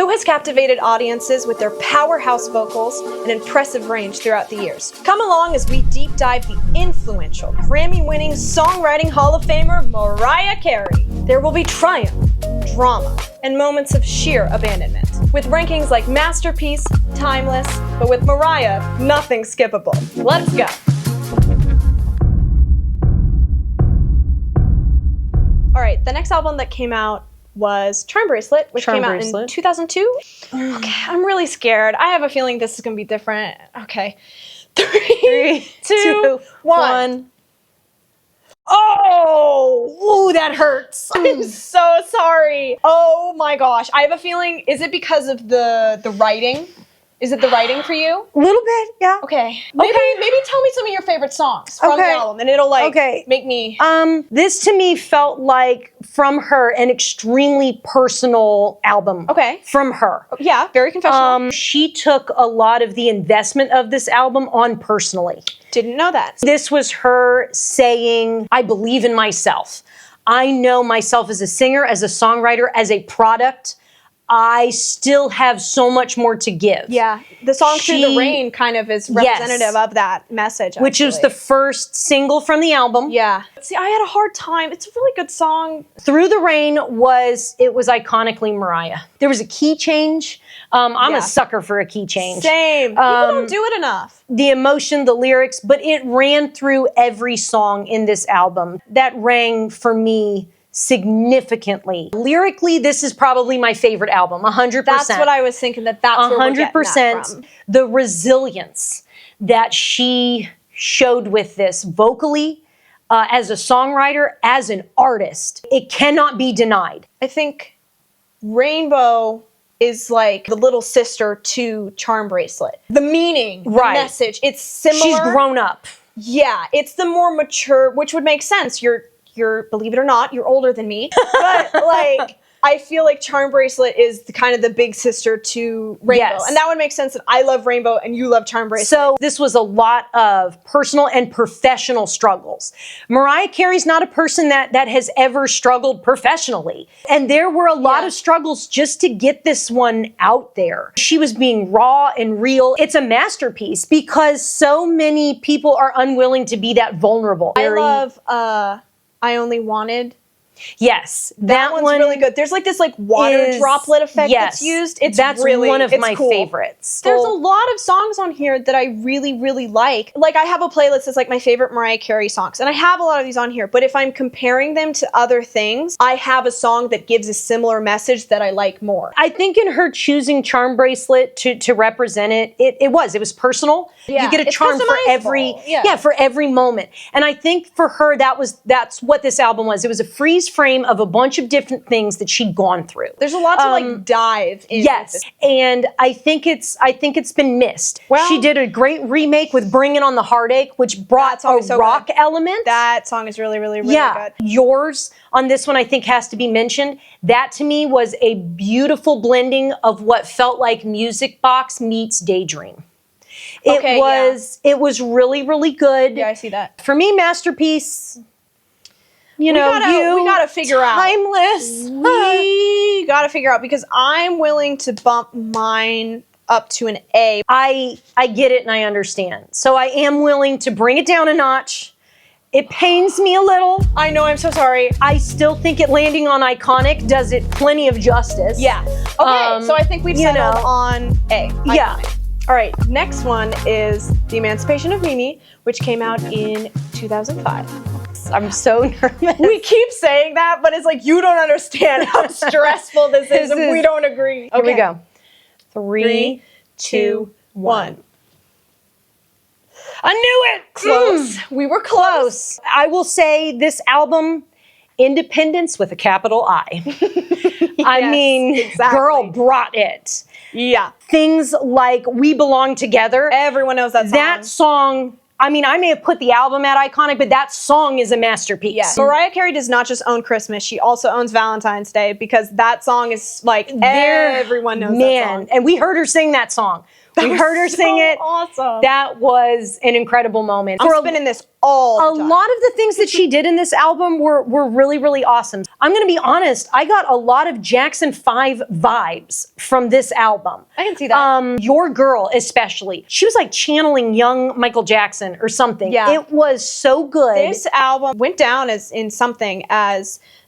Who has captivated audiences with their powerhouse vocals and impressive range throughout the years? Come along as we deep dive the influential, Grammy-winning songwriting Hall of Famer Mariah Carey. There will be triumph, drama, and moments of sheer abandonment. With rankings like Masterpiece, Timeless, but with Mariah, nothing's skippable. Let's go. All right, the next album that came out was Charmbracelet, which came out in 2002. Okay, I'm really scared. I have a feeling this is going to be different. Okay. Three, two, one. Oh, ooh, that hurts. I'm so sorry. Oh my gosh. I have a feeling, is it because of the writing? Is it the writing for you? A little bit, yeah. Okay. Maybe tell me some of your favorite songs from the album, and it'll make me. This to me felt like from her an extremely personal album. Okay. From her. Yeah, very confessional. She took a lot of the investment of this album on personally. Didn't know that. This was her saying, I believe in myself. I know myself as a singer, as a songwriter, as a product. I still have so much more to give. Yeah, the song Through the Rain kind of is representative of that message, actually. Which was the first single from the album. Yeah. See, I had a hard time. It's a really good song. Through the Rain was iconically Mariah. There was a key change. I'm a sucker for a key change. Same. People don't do it enough. The emotion, the lyrics, but it ran through every song in this album. That rang for me significantly. Lyrically, this is probably my favorite album, 100%. That's what I was thinking, that's where we're getting that from. The resilience that she showed with this vocally, as a songwriter, as an artist, it cannot be denied. I think Rainbow is like the little sister to Charmbracelet. The meaning, the message, it's similar. She's grown up. Yeah, it's the more mature, which would make sense. You're believe it or not, you're older than me. But like, I feel like Charmbracelet is kind of the big sister to Rainbow. Yes. And that would make sense that I love Rainbow and you love Charmbracelet. So this was a lot of personal and professional struggles. Mariah Carey's not a person that has ever struggled professionally. And there were a lot of struggles just to get this one out there. She was being raw and real. It's a masterpiece because so many people are unwilling to be that vulnerable. I love I Only Wanted. Yes, that one's really good. There's like this water droplet effect that's used. That's really one of my favorites. There's a lot of songs on here that I really, really like. Like I have a playlist that's like my favorite Mariah Carey songs, and I have a lot of these on here. But if I'm comparing them to other things, I have a song that gives a similar message that I like more. I think in her choosing Charmbracelet to represent it was personal. Yeah, you get a charm for every moment. And I think for her that's what this album was. It was a freeze frame of a bunch of different things that she'd gone through. There's a lot to dive into. Yes, and I think it's been missed. Well, she did a great remake with Bring It On the Heartache, which brought a rock element. That song is really, really, really good. Yours on this one I think has to be mentioned. That to me was a beautiful blending of what felt like Music Box meets Daydream. It was really, really good. Yeah, I see that. For me, Masterpiece. We gotta figure out. Timeless. We gotta figure out because I'm willing to bump mine up to an A. I get it and I understand. So I am willing to bring it down a notch. It pains me a little. I know, I'm so sorry. I still think it landing on iconic does it plenty of justice. Yeah. Okay, so I think we've settled on A. Iconic. Yeah. All right, next one is The Emancipation of Mimi, which came out in 2005. I'm so nervous. We keep saying that, but it's like you don't understand how stressful this is and we don't agree. Here we go. 3, 2, 1. I knew it! Close. We were close. I will say this album, Independence with a capital I. I mean, girl brought it. Yeah. Things like We Belong Together. Everyone knows that song. That song, I mean, I may have put the album at iconic, but that song is a masterpiece. Yeah. Mariah Carey does not just own Christmas, she also owns Valentine's Day because that song is like, everyone knows that song. And we heard her sing that song. We heard her sing it. Awesome. That was an incredible moment. I'm spinning this all the time. A lot of the things that she did in this album were really, really awesome. I'm going to be honest, I got a lot of Jackson 5 vibes from this album. I can see that. Your Girl especially. She was like channeling young Michael Jackson or something. Yeah. It was so good. This album went down as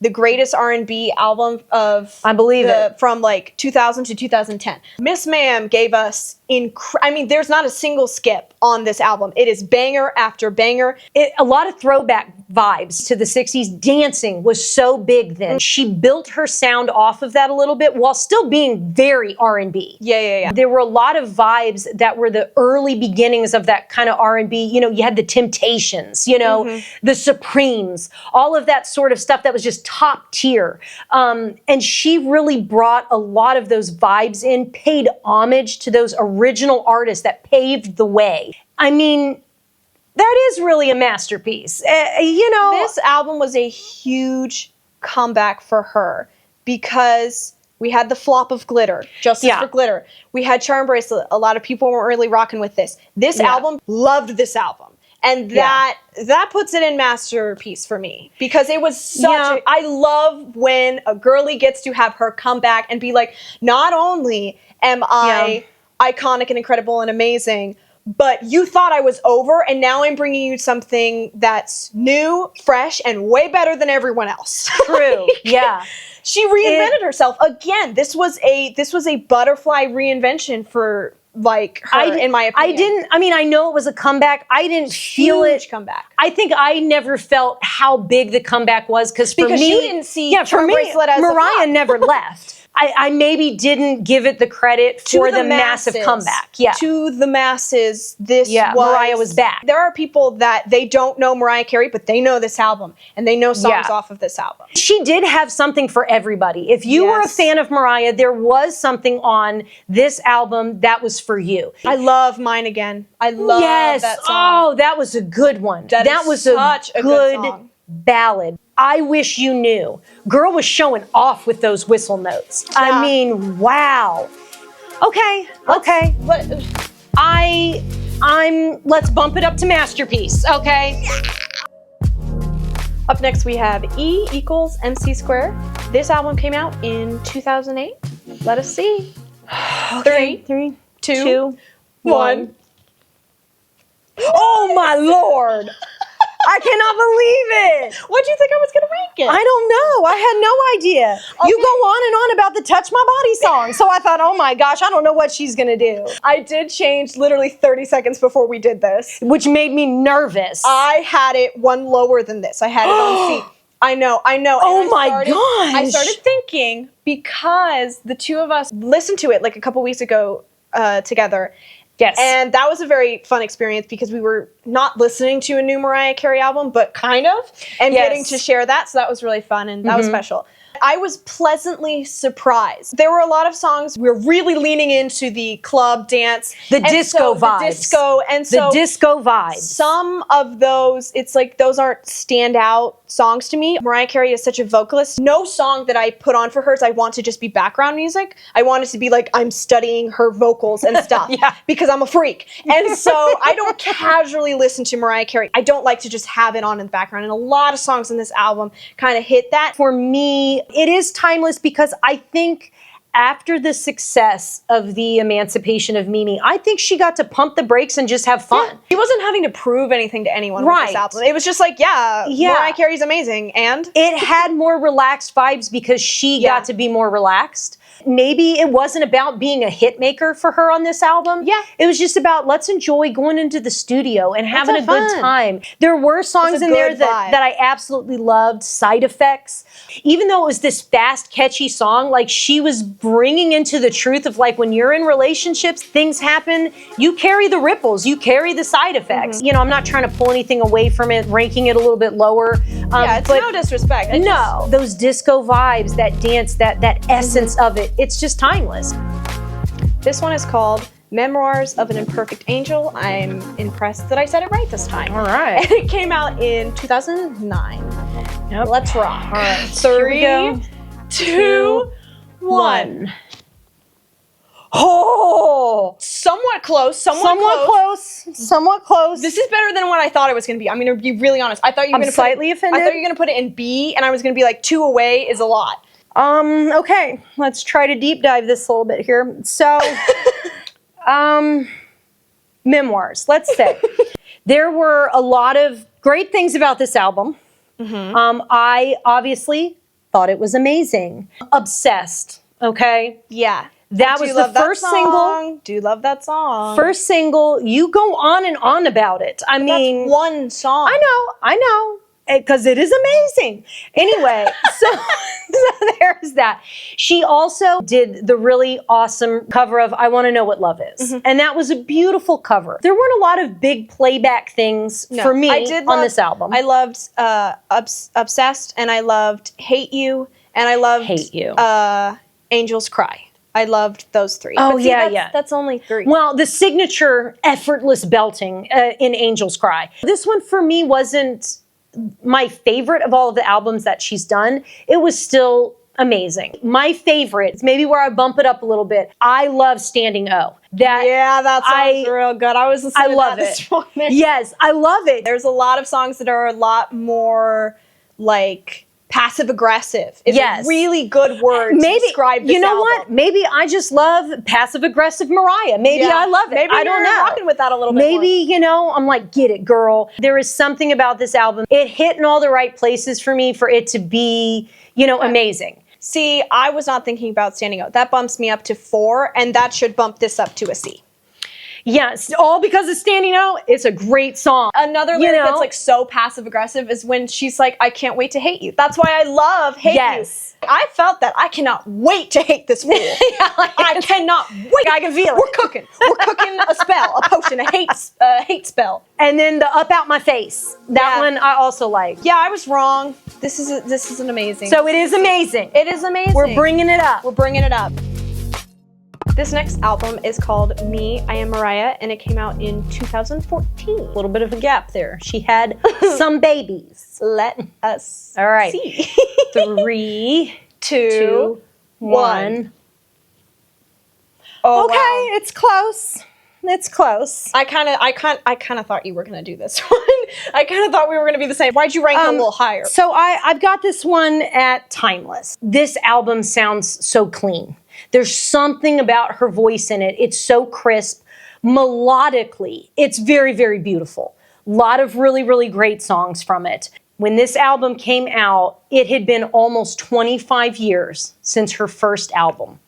the greatest R&B album of, I believe it, from like 2000 to 2010. Miss Ma'am gave us there's not a single skip on this album. It is banger after banger. A lot of throwback vibes to the 60s. Dancing was so big then. She built her sound off of that a little bit while still being very R&B. Yeah. There were a lot of vibes that were the early beginnings of that kind of R&B. You know, you had the Temptations, you know, the Supremes, all of that sort of stuff that was just top tier. And she really brought a lot of those vibes in, paid homage to those original artists that paved the way. I mean, that is really a masterpiece. You know, this album was a huge comeback for her because we had the flop of Glitter, Justice for Glitter. We had Charmbracelet. A lot of people weren't really rocking with this. This album, loved this album. And that puts it in masterpiece for me because it was such I love when a girly gets to have her come back and be like, not only am I iconic and incredible and amazing, but you thought I was over, and now I'm bringing you something that's new, fresh, and way better than everyone else. True. She reinvented herself again. This was a butterfly reinvention for like her, in my opinion. I know it was a comeback. I didn't feel it. Huge comeback. I think I never felt how big the comeback was because for me, you didn't see for me, as Mariah never left. I maybe didn't give it the credit for the massive comeback. To the masses, Mariah was back. There are people that they don't know Mariah Carey, but they know this album and they know songs off of this album. She did have something for everybody. If you were a fan of Mariah, there was something on this album that was for you. I love Mine Again. I love that song. Oh, that was a good one. That was such a good song. Ballad. I Wish You Knew. Girl was showing off with those whistle notes. I mean, wow. Okay. Let's bump it up to masterpiece, okay? Up next we have E = MC Square. This album came out in 2008. Let us see. Okay. 3, 2, 1. Oh my Lord. I cannot believe it. What do you think I was going to rank it? I don't know. I had no idea. Okay. You go on and on about the Touch My Body song. So I thought, oh my gosh, I don't know what she's going to do. I did change literally 30 seconds before we did this. Which made me nervous. I had it one lower than this. I had it on C. I know. Oh my gosh. I started thinking, because the two of us listened to it like a couple weeks ago together. Yes. And that was a very fun experience because we were not listening to a new Mariah Carey album, but kind of, and getting to share that. So that was really fun and that was special. I was pleasantly surprised. There were a lot of songs we were really leaning into the club dance. The disco vibes. The disco. And so the disco vibes. Some of those, it's like those aren't standout songs to me. Mariah Carey is such a vocalist. No song that I put on for hers I want to just be background music. I want it to be like I'm studying her vocals and stuff because I'm a freak. And so I don't casually listen to Mariah Carey. I don't like to just have it on in the background. And a lot of songs in this album kind of hit that. For me, it is timeless because I think after the success of the Emancipation of Mimi, I think she got to pump the brakes and just have fun. Yeah. She wasn't having to prove anything to anyone with this album. It was just like, Mariah Carey's amazing. And it had more relaxed vibes because she got to be more relaxed. Maybe it wasn't about being a hit maker for her on this album. Yeah. It was just about let's enjoy going into the studio and having a good time. There were songs in there that I absolutely loved. Side Effects. Even though it was this fast, catchy song, like she was bringing into the truth of like when you're in relationships, things happen, you carry the ripples, you carry the side effects. You know, I'm not trying to pull anything away from it, ranking it a little bit lower. It's no disrespect. Those disco vibes, that dance, that essence of it, it's just timeless. This one is called Memoirs of an Imperfect Angel. I'm impressed that I said it right this time. All right. And it came out in 2009. Yep. Let's rock. All right. 3, 2, 1. Oh! Somewhat somewhat close. Somewhat close. This is better than what I thought it was going to be. I'm going to be really honest. I thought you were going to slightly offended. I thought you were going to put it in B, and I was going to be like 2 away is a lot. Okay, let's try to deep dive this a little bit here. So, Memoirs, let's say. There were a lot of great things about this album. I obviously thought it was amazing. Obsessed, okay? Yeah. That was the first single. Do love that song. First single. You go on and on about it. I mean, that's one song. I know. Because it is amazing. Anyway, so there's that. She also did the really awesome cover of I Want to Know What Love Is. And that was a beautiful cover. There weren't a lot of big playback things for me on this album. I loved Obsessed, and I loved Hate You, and I loved Hate You. Angels Cry. I loved those 3. Oh, but see, yeah. That's only 3. Well, the signature effortless belting in Angels Cry. This one for me wasn't my favorite of all of the albums that she's done. It was still amazing. My favorite, maybe where I bump it up a little bit, I love Standing O. That sounds real good. I was listening to that this morning. Yes, I love it. There's a lot of songs that are a lot more like passive aggressive. It's a really good word to describe this album. You know what? Maybe I just love passive aggressive Mariah. Maybe I love it. Maybe I don't know. Rocking with that a little bit. Maybe, I'm like, get it, girl. There is something about this album. It hit in all the right places for me for it to be, amazing. See, I was not thinking about Standing Out. That bumps me up to 4, and that should bump this up to a C. Yes, all because of Standing Out. It's a great song. Another lyric that's like so passive aggressive is when she's like, I can't wait to hate you. That's why I love Hate You. I felt that. I cannot wait to hate this fool. I cannot wait. I can feel it. We're cooking a spell, a potion, a hate spell. And then the Up Out My Face. That one I also like. Yeah, I was wrong. This is an amazing. So it is amazing. It is amazing. We're bringing it up. We're bringing it up. This next album is called Me, I Am Mariah, and it came out in 2014. A little bit of a gap there. She had some babies. Let us All right. see. 3, 2, 1. Oh, okay, wow. it's close. It's close. I kind of thought you were gonna do this one. I kind of thought we were gonna be the same. Why'd you rank it a little higher? So I've got this one at Timeless. This album sounds so clean. There's something about her voice in it. It's so crisp. Melodically, it's very, very beautiful. A lot of really, really great songs from it. When this album came out, it had been almost 25 years since her first album.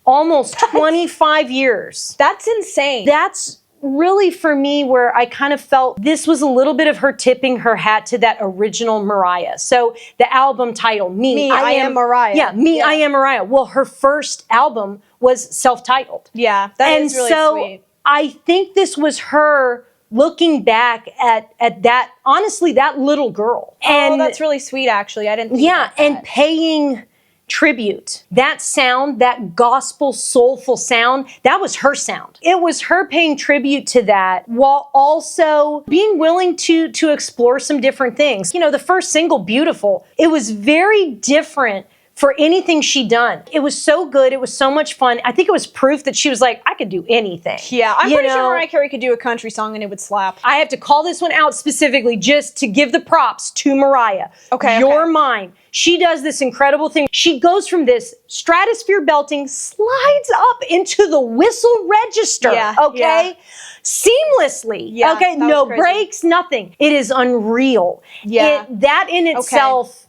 Almost 25 years. That's insane. That's really for me where I kind of felt this was a little bit of her tipping her hat to that original Mariah. So the album title, Me, I Am Mariah. Yeah, I Am Mariah. Well, her first album was self-titled. Yeah, that is really sweet. I think this was her looking back at that, honestly, that little girl. And that's really sweet, actually. I didn't think about that. And paying tribute. That sound, that gospel soulful sound, that was her sound. It was her paying tribute to that while also being willing to explore some different things. The first single, Beautiful, it was very different for anything she'd done. It was so good. It was so much fun. I think it was proof that she was like, I could do anything. Yeah, I'm pretty sure Mariah Carey could do a country song and it would slap. I have to call this one out specifically just to give the props to Mariah. Okay. You're mine. She does this incredible thing. She goes from this stratosphere belting, slides up into the whistle register. Yeah, okay? Seamlessly. Yeah, okay, no breaks, nothing. It is unreal. Yeah. That in itself,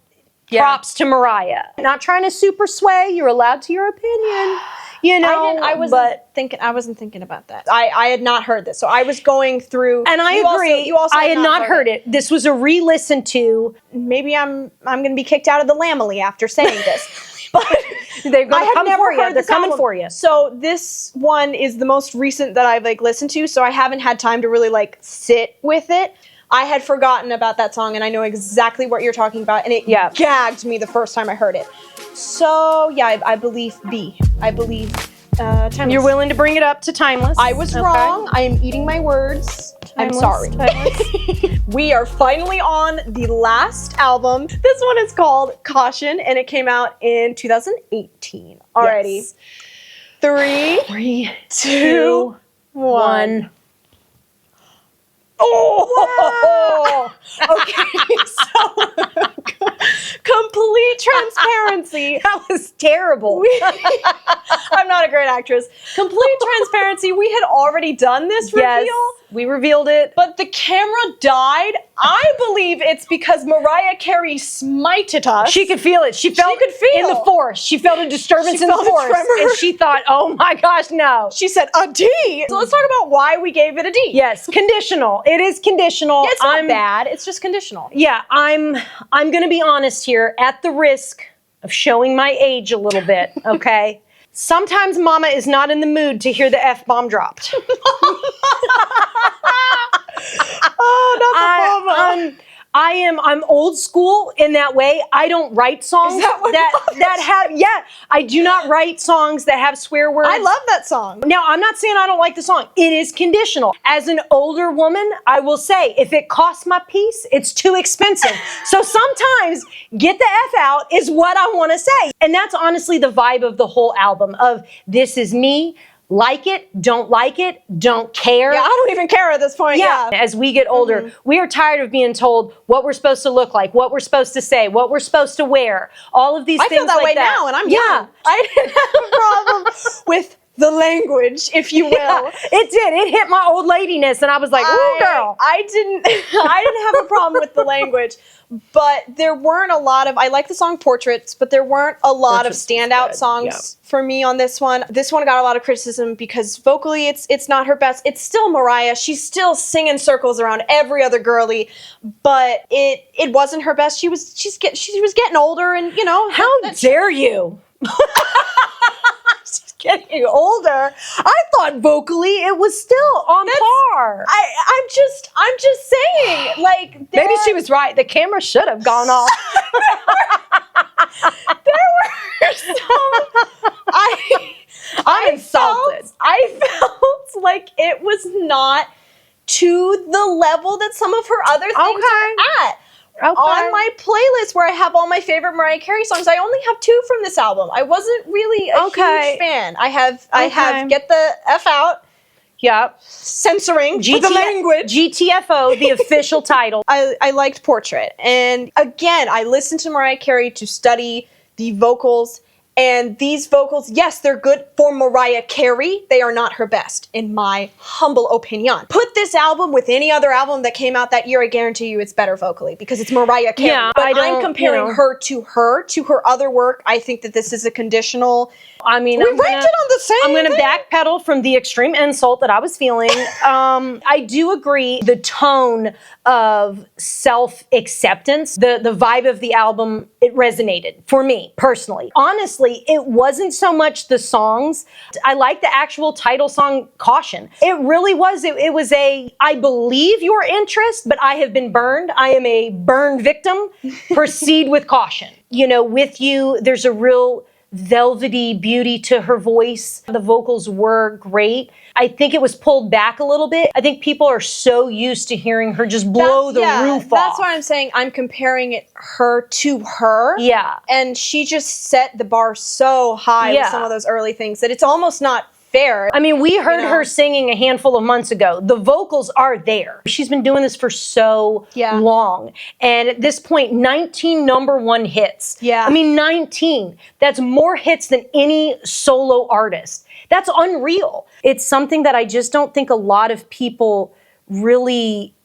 props to Mariah. Not trying to super sway. You're allowed to your opinion. I wasn't thinking about that. I had not heard this, so I was going through. And I agree. You also I had not heard it. This was a re-listen to. Maybe I'm going to be kicked out of the Lamely after saying this. But they're going to come for you. They're coming for you. So this one is the most recent that I've listened to, so I haven't had time to really sit with it. I had forgotten about that song, and I know exactly what you're talking about, and it gagged me the first time I heard it. So, yeah, I believe B. I believe Timeless. You're willing to bring it up to Timeless? I was wrong. I am eating my words. I'm sorry. We are finally on the last album. This one is called Caution, and it came out in 2018 already. Yes. 3, 2, one. Oh! Okay, so complete transparency. That was terrible. I'm not a great actress. Complete transparency. We had already done this Yes, reveal. we revealed it. But the camera died. I believe it's because Mariah Carey smited us. She could feel it. She could feel. in the force. She felt a disturbance She in the felt a force. tremor. And she thought, oh my gosh, no. She said a D. So let's talk about why we gave it a D. Yes, conditional. It is conditional. It's not bad. It's just conditional. Yeah, I'm going to be honest here at the risk of showing my age a little bit, okay? Sometimes mama is not in the mood to hear the F-bomb dropped. Oh, not the mama. I'm old school in that way. I don't write songs Is that what that have, I do not write songs that have swear words. I love that song. Now, I'm not saying I don't like the song. It is conditional. As an older woman, I will say, if it costs my piece, it's too expensive. So sometimes get the F out is what I want to say. And that's honestly the vibe of the whole album of this is me. Like it, don't care. Yeah, I don't even care at this point. Yeah. As we get older, we are tired of being told what we're supposed to look like, what we're supposed to say, what we're supposed to wear, all of these I things feel that like way that. now, and I'm young. I didn't have a problem with the language, if you will. Yeah, it did. It hit my old ladiness, and I was like, "Ooh, girl." I didn't have a problem with the language, but there weren't a lot of. I like the song "Portraits," but there weren't a lot Portraits of standout good. songs for me on this one. This one got a lot of criticism because vocally, it's not her best. It's still Mariah. She's still singing circles around every other girly, but it wasn't her best. She was getting older, and you know How dare you? Getting older. I thought vocally it was still on par. I'm just saying, like Maybe she was right. The camera should have gone off. There were some. I'm insulted. I felt like it was not to the level that some of her other things are at. Okay. On my playlist where I have all my favorite Mariah Carey songs, I only have 2 from this album. I wasn't really a huge fan. I have Get the F Out. Yep. Censoring the language. GTFO, the official title. I liked Portrait. And again, I listened to Mariah Carey to study the vocals. And these vocals, yes, they're good for Mariah Carey. They are not her best, in my humble opinion. Put this album with any other album that came out that year, I guarantee you it's better vocally because it's Mariah Carey. Yeah, but I'm comparing her to her other work. I think that this is a conditional. I mean, we ranked it on the same I'm going to thing. backpedal from the extreme insult that I was feeling. I do agree the tone of self-acceptance, the vibe of the album, it resonated for me personally. Honestly, it wasn't so much the songs. I like the actual title song, Caution. It really was. It was I believe your interest, but I have been burned. I am a burn victim. Proceed with caution. You know, with you, there's a real velvety beauty to her voice. The vocals were great. I think it was pulled back a little bit. I think people are so used to hearing her just blow the roof off. That's why I'm saying I'm comparing her to her. Yeah. And she just set the bar so high with some of those early things that it's almost not fair. I mean, we heard her singing a handful of months ago. The vocals are there. She's been doing this for so long. And at this point, 19 #1 hits. Yeah. I mean, 19. That's more hits than any solo artist. That's unreal. It's something that I just don't think a lot of people really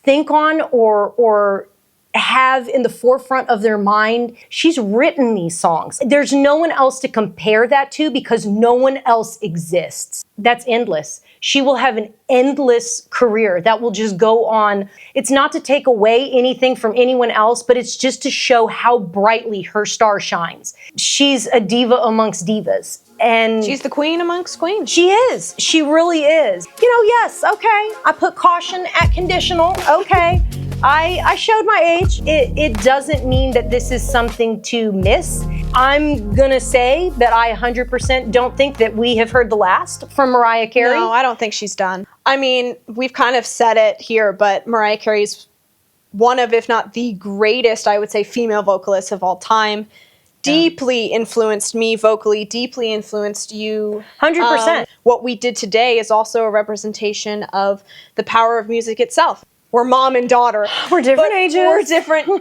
think on or have in the forefront of their mind. She's written these songs. There's no one else to compare that to because no one else exists. That's endless. She will have an endless career that will just go on. It's not to take away anything from anyone else, but it's just to show how brightly her star shines. She's a diva amongst divas. And she's the queen amongst queens. She is. She really is. You know, yes, okay. I put caution at conditional. Okay. I showed my age. It doesn't mean that this is something to miss. I'm gonna say that I 100% don't think that we have heard the last from Mariah Carey. No, I don't think she's done. I mean, we've kind of said it here, but Mariah Carey's one of, if not the greatest, I would say, female vocalists of all time. deeply influenced me vocally, deeply influenced you. 100%. What we did today is also a representation of the power of music itself. We're mom and daughter. We're different ages.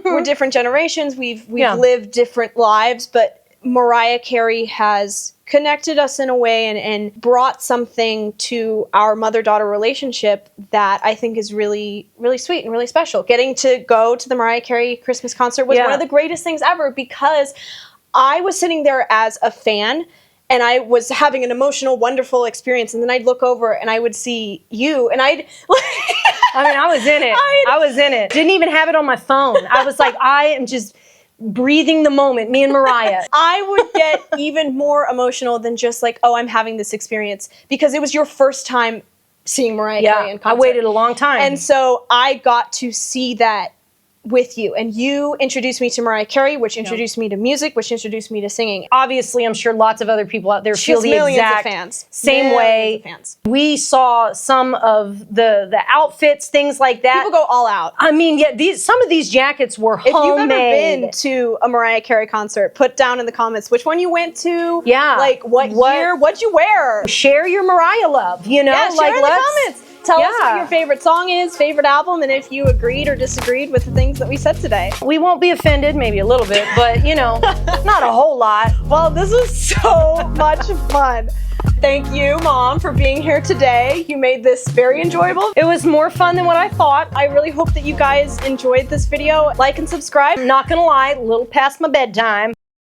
We're different generations. We've lived different lives, but Mariah Carey has connected us in a way and brought something to our mother-daughter relationship that I think is really, really sweet and really special. Getting to go to the Mariah Carey Christmas concert was one of the greatest things ever, because I was sitting there as a fan and I was having an emotional, wonderful experience. And then I'd look over and I would see you and I was in it. I was in it. Didn't even have it on my phone. I was like, I am just breathing the moment, me and Mariah. I would get even more emotional than just like, oh, I'm having this experience, because it was your first time seeing Mariah Carey in concert. I waited a long time. And so I got to see that with you, and you introduced me to Mariah Carey, which introduced me to music, which introduced me to singing. Obviously, I'm sure lots of other people out there feel the exact same way. We saw some of the outfits, things like that. People go all out. I mean, some of these jackets were homemade. If you've ever been to a Mariah Carey concert, put down in the comments which one you went to. Yeah. Like what year, what'd you wear? Share your Mariah love, you know? Yeah, share in the comments. Tell us what your favorite song is, favorite album, and if you agreed or disagreed with the things that we said today. We won't be offended, maybe a little bit, but you know, not a whole lot. Well, this was so much fun. Thank you, Mom, for being here today. You made this very enjoyable. It was more fun than what I thought. I really hope that you guys enjoyed this video. Like and subscribe. I'm not gonna lie, a little past my bedtime.